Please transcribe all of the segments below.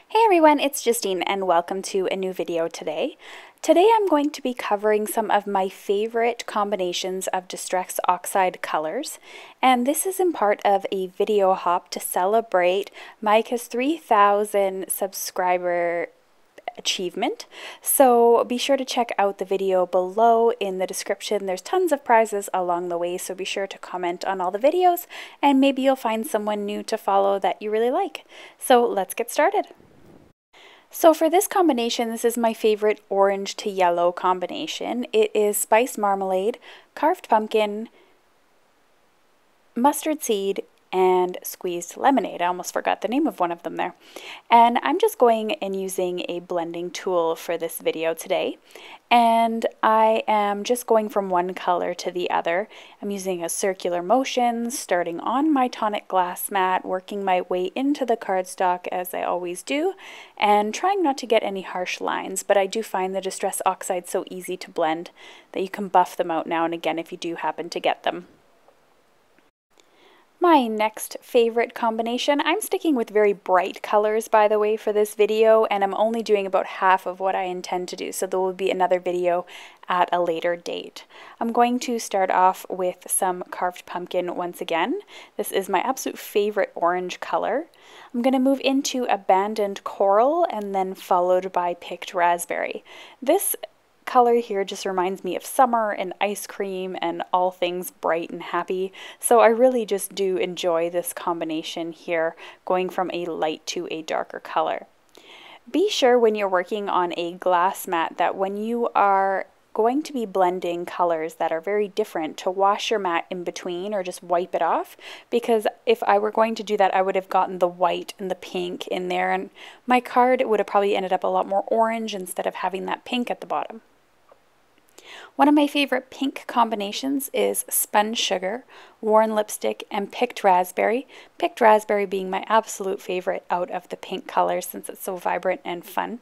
Hey everyone, it's Justine and welcome to a new video today. Today I'm going to be covering some of my favorite combinations of Distress Oxide colors, and this is in part of a video hop to celebrate Micah's 3,000 subscriber achievement. So be sure to check out the video below in the description. There's tons of prizes along the way, so be sure to comment on all the videos and maybe you'll find someone new to follow that you really like. So let's get started. So for this combination, this is my favorite orange to yellow combination. It is spiced marmalade, carved pumpkin, mustard seed, and squeezed lemonade. I almost forgot the name of one of them there. And I'm just going and using a blending tool for this video today. And I am just going from one color to the other. I'm using a circular motion, starting on my tonic glass mat, working my way into the cardstock as I always do, and trying not to get any harsh lines. But I do find the Distress Oxide so easy to blend that you can buff them out now and again if you do happen to get them. My next favorite combination, I'm sticking with very bright colors by the way for this video, and I'm only doing about half of what I intend to do, so there will be another video at a later date. I'm going to start off with some carved pumpkin once again. This is my absolute favorite orange color. I'm going to move into abandoned coral and then followed by picked raspberry. This color here just reminds me of summer and ice cream and all things bright and happy, so I really just do enjoy this combination here, going from a light to a darker color. Be sure when you're working on a glass mat that when you are going to be blending colors that are very different, to wash your mat in between or just wipe it off, because if I were going to do that I would have gotten the white and the pink in there and my card would have probably ended up a lot more orange instead of having that pink at the bottom. One of my favorite pink combinations is spun sugar, worn lipstick, and picked raspberry. Picked raspberry being my absolute favorite out of the pink colors since it's so vibrant and fun.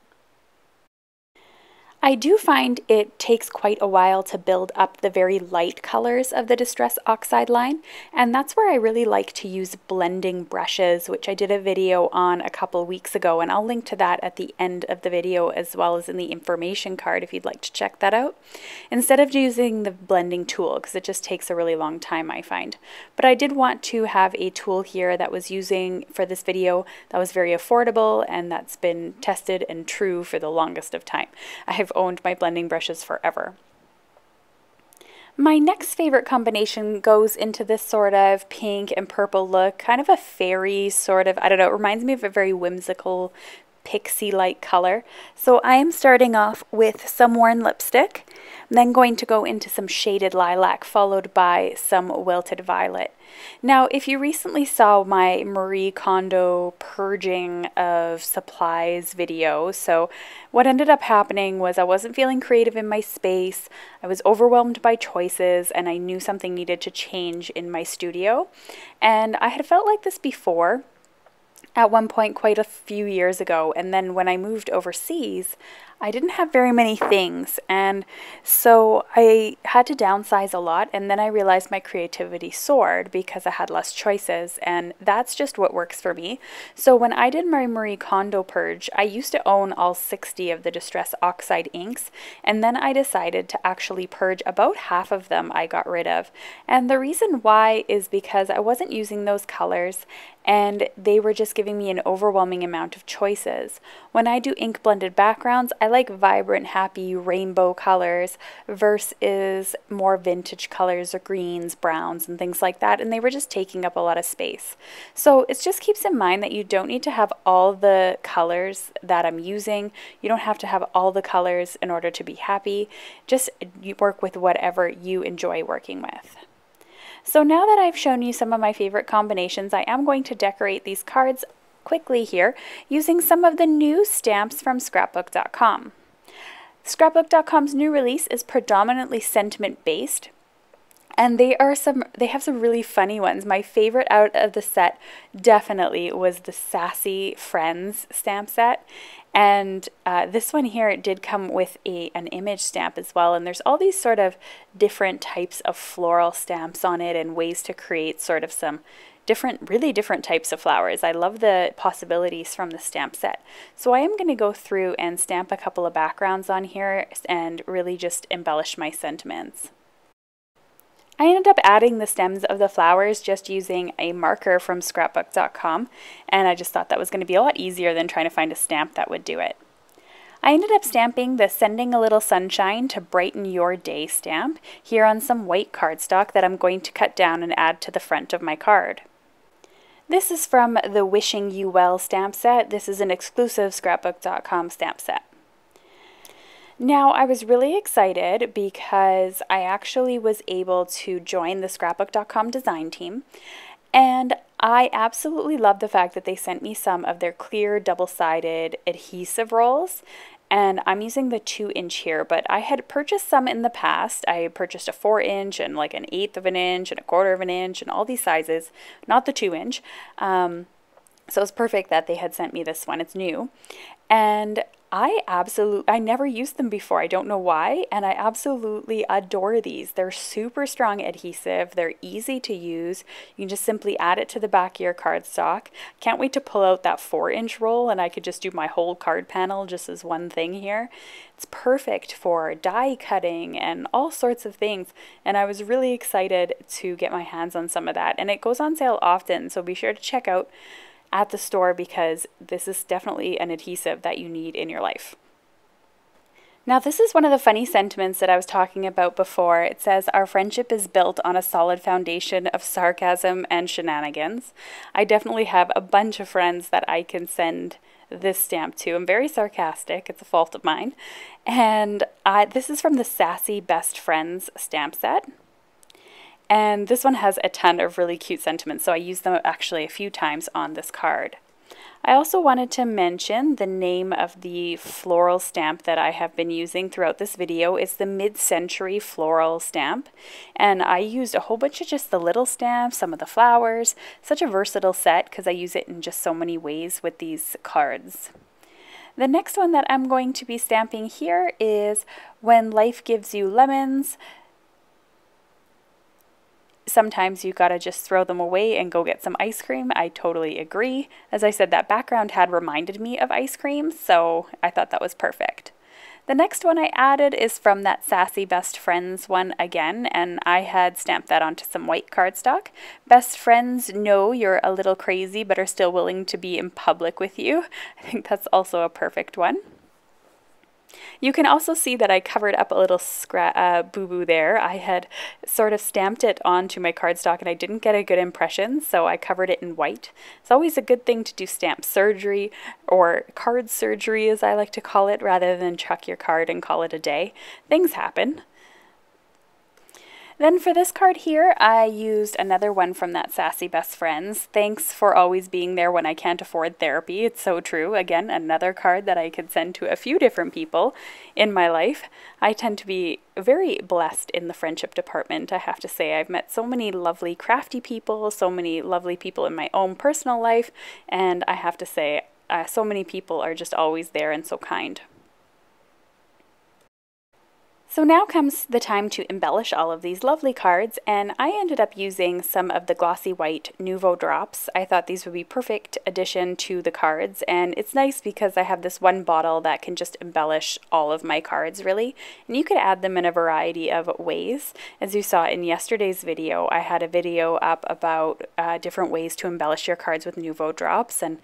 I do find it takes quite a while to build up the very light colors of the Distress Oxide line, and that's where I really like to use blending brushes, which I did a video on a couple weeks ago, and I'll link to that at the end of the video as well as in the information card if you'd like to check that out, instead of using the blending tool because it just takes a really long time, I find. But I did want to have a tool here that was using for this video that was very affordable and that's been tested and true for the longest of time. I have owned my blending brushes forever. My next favorite combination goes into this sort of pink and purple look, kind of a fairy sort of, I don't know, it reminds me of a very whimsical pixie-like color. So I am starting off with some worn lipstick, and then going to go into some shaded lilac followed by some wilted violet. Now, if you recently saw my Marie Kondo purging of supplies video, so what ended up happening was I wasn't feeling creative in my space, I was overwhelmed by choices, and I knew something needed to change in my studio. And I had felt like this before at one point quite a few years ago, and then when I moved overseas I didn't have very many things, and so I had to downsize a lot, and then I realized my creativity soared because I had less choices, and that's just what works for me. So when I did my Marie Kondo purge, I used to own all 60 of the Distress Oxide inks, and then I decided to actually purge about half of them I got rid of. And the reason why is because I wasn't using those colors and they were just giving me an overwhelming amount of choices. When I do ink blended backgrounds, I like vibrant, happy rainbow colors versus more vintage colors or greens, browns, and things like that, and they were just taking up a lot of space. So it just keeps in mind that you don't need to have all the colors that I'm using. You don't have to have all the colors in order to be happy. Just work with whatever you enjoy working with. So now that I've shown you some of my favorite combinations, I am going to decorate these cards quickly here using some of the new stamps from scrapbook.com. Scrapbook.com's new release is predominantly sentiment based, and they have some really funny ones. My favorite out of the set definitely was the Sassy Friends stamp set. And this one here, it did come with an image stamp as well, and there's all these sort of different types of floral stamps on it and ways to create sort of some really different types of flowers. I love the possibilities from the stamp set. So I am going to go through and stamp a couple of backgrounds on here and really just embellish my sentiments. I ended up adding the stems of the flowers just using a marker from scrapbook.com, and I just thought that was going to be a lot easier than trying to find a stamp that would do it. I ended up stamping the Sending a Little Sunshine to Brighten Your Day stamp here on some white cardstock that I'm going to cut down and add to the front of my card. This is from the Wishing You Well stamp set. This is an exclusive scrapbook.com stamp set. Now, I was really excited because I actually was able to join the scrapbook.com design team, and I absolutely love the fact that they sent me some of their clear double-sided adhesive rolls, and I'm using the 2-inch here, but I had purchased some in the past. I purchased a 4-inch and like an 1/8 of an inch and a 1/4 of an inch and all these sizes, not the 2-inch. So it's perfect that they had sent me this one. It's new. And I never used them before. I don't know why, and I absolutely adore these. They're super strong adhesive. They're easy to use. You can just simply add it to the back of your cardstock. Can't wait to pull out that 4-inch roll and I could just do my whole card panel just as one thing here. It's perfect for die cutting and all sorts of things, and I was really excited to get my hands on some of that. And it goes on sale often, so be sure to check out at the store because this is definitely an adhesive that you need in your life. Now, this is one of the funny sentiments that I was talking about before. It says, "Our friendship is built on a solid foundation of sarcasm and shenanigans." I definitely have a bunch of friends that I can send this stamp to. I'm very sarcastic. It's a fault of mine. And this is from the Sassy Best Friends stamp set. And this one has a ton of really cute sentiments, so I used them actually a few times on this card. I also wanted to mention the name of the floral stamp that I have been using throughout this video. It's the Mid-Century Floral stamp, and I used a whole bunch of just the little stamps, some of the flowers. Such a versatile set because I use it in just so many ways with these cards. The next one that I'm going to be stamping here is When Life Gives You Lemons. Sometimes you gotta just throw them away and go get some ice cream. I totally agree. As I said, that background had reminded me of ice cream, so I thought that was perfect. The next one I added is from that Sassy Best Friends one again, and I had stamped that onto some white cardstock. Best friends know you're a little crazy but are still willing to be in public with you. I think that's also a perfect one. You can also see that I covered up a little boo-boo there. I had sort of stamped it onto my cardstock and I didn't get a good impression, so I covered it in white. It's always a good thing to do stamp surgery, or card surgery as I like to call it, rather than chuck your card and call it a day. Things happen. Then for this card here, I used another one from that Sassy Best Friends. Thanks for always being there when I can't afford therapy. It's so true. Again, another card that I could send to a few different people in my life. I tend to be very blessed in the friendship department, I have to say. I've met so many lovely crafty people, so many lovely people in my own personal life, and I have to say, so many people are just always there and so kind. So now comes the time to embellish all of these lovely cards, and I ended up using some of the glossy white Nuvo drops. I thought these would be perfect addition to the cards, and it's nice because I have this one bottle that can just embellish all of my cards really, and you could add them in a variety of ways. As you saw in yesterday's video, I had a video up about different ways to embellish your cards with Nuvo drops, and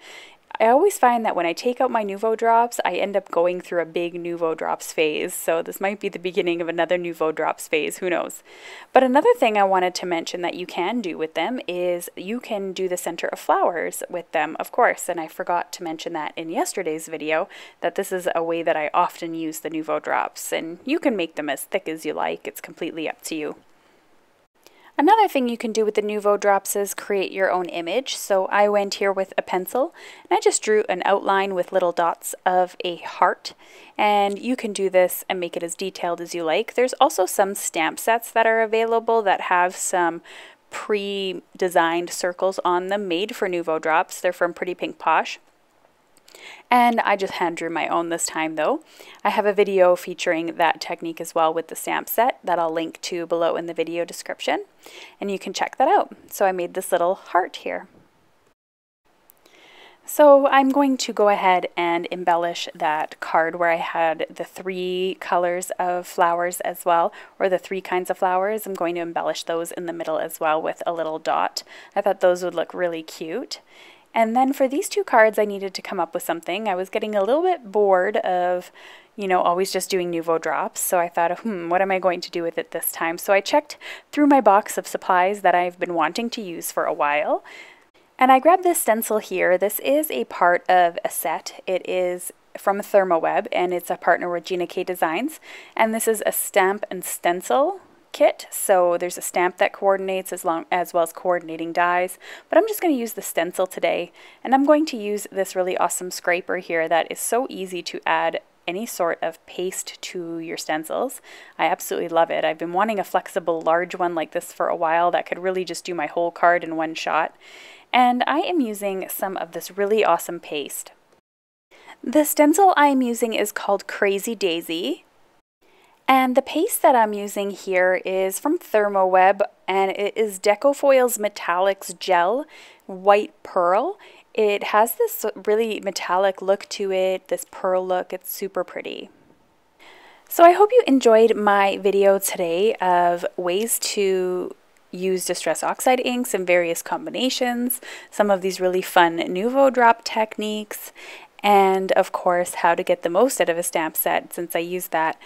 I always find that when I take out my Nuvo drops, I end up going through a big Nuvo drops phase, so this might be the beginning of another Nuvo drops phase, who knows. But another thing I wanted to mention that you can do with them is you can do the center of flowers with them, of course, and I forgot to mention that in yesterday's video, that this is a way that I often use the Nuvo drops, and you can make them as thick as you like. It's completely up to you. Another thing you can do with the Nuvo drops is create your own image. So I went here with a pencil and I just drew an outline with little dots of a heart, and you can do this and make it as detailed as you like. There's also some stamp sets that are available that have some pre-designed circles on them made for Nuvo drops. They're from Pretty Pink Posh. And I just hand drew my own this time though. I have a video featuring that technique as well with the stamp set that I'll link to below in the video description, and you can check that out. So I made this little heart here. So I'm going to go ahead and embellish that card where I had the 3 colors of flowers as well, or the 3 kinds of flowers. I'm going to embellish those in the middle as well with a little dot. I thought those would look really cute. And then for these 2 cards, I needed to come up with something. I was getting a little bit bored of, you know, always just doing Nouveau drops. So I thought, what am I going to do with it this time? So I checked through my box of supplies that I've been wanting to use for a while. And I grabbed this stencil here. This is a part of a set. It is from Thermoweb, and it's a partner with Gina K Designs. And this is a stamp and stencil kit, so there's a stamp that coordinates as well as coordinating dies, but I'm just going to use the stencil today, and I'm going to use this really awesome scraper here that is so easy to add any sort of paste to your stencils. I absolutely love it. I've been wanting a flexible large one like this for a while that could really just do my whole card in one shot, and I am using some of this really awesome paste. The stencil I'm using is called Crazy Daisy. And the paste that I'm using here is from Thermoweb, and it is Decofoil's Metallix Gel White Pearl. It has this really metallic look to it, this pearl look. It's super pretty. So I hope you enjoyed my video today of ways to use Distress Oxide inks in various combinations, some of these really fun Nouveau drop techniques, and of course how to get the most out of a stamp set, since I use that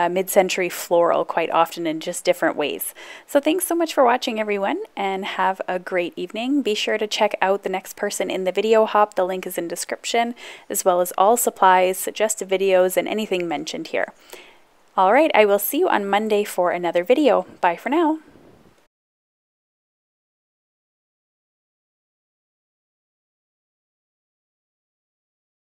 mid-century floral quite often in just different ways. So thanks so much for watching, everyone, and have a great evening. Be sure to check out the next person in the video hop. The link is in description, as well as all supplies, suggested videos, and anything mentioned here. Alright, I will see you on Monday for another video. Bye for now.